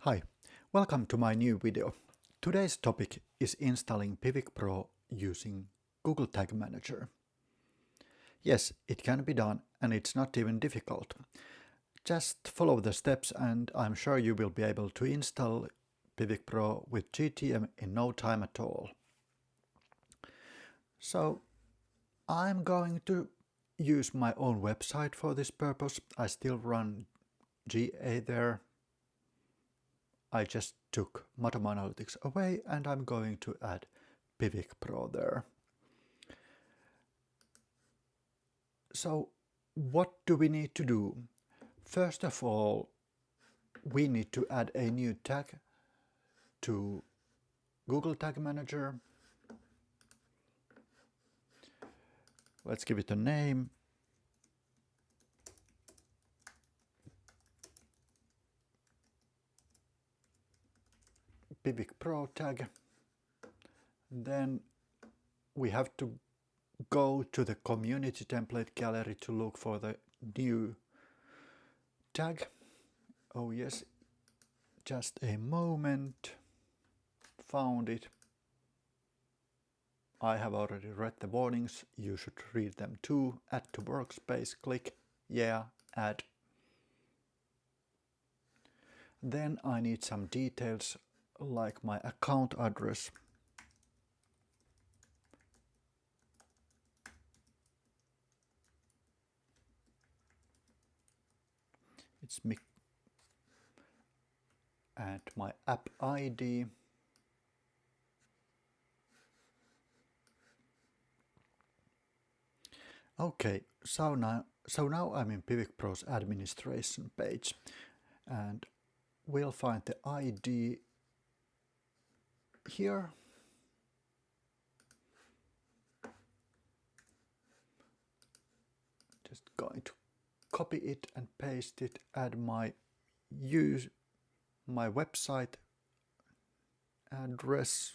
Hi, welcome to my new video. Today's topic is installing Piwik PRO using Google Tag Manager. Yes, it can be done and it's not even difficult. Just follow the steps and I'm sure you will be able to install Piwik PRO with GTM in no time at all. So I'm going to use my own website for this purpose. I still run GA there. I just took Matom Analytics away and I'm going to add Piwik PRO there. So what do we need to do? First of all, we need to add a new tag to Google Tag Manager. Let's give it a name. Piwik PRO tag. Then we have to go to the community template gallery to look for the new tag. Oh yes, just a moment. Found it. I have already read the warnings, you should read them too. Add to workspace, click, yeah, add. Then I need some details like my account address. It's me. And my app ID. Okay, so now I'm in Piwik PRO's administration page and we'll find the ID here. Just going to copy it and paste it, add my website address.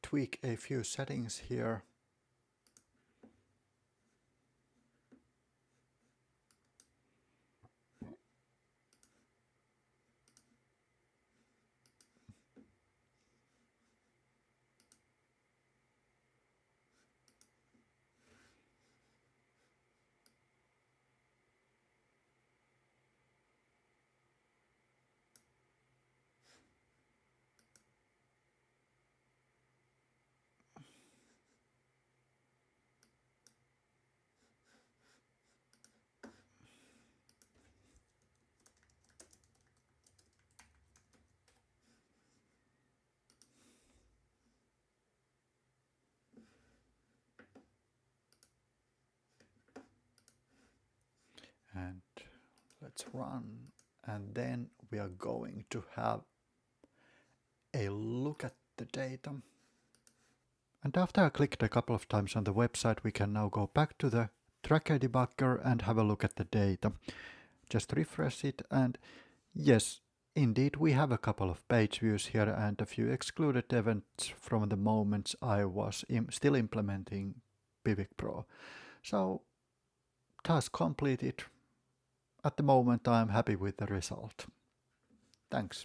Tweak a few settings here. And let's run, and then we are going to have a look at the data. And after I clicked a couple of times on the website, we can now go back to the tracker debugger and have a look at the data. Just refresh it, and yes, indeed we have a couple of page views here and a few excluded events from the moments I was still implementing Piwik PRO. So task completed. At the moment I'm happy with the result. Thanks.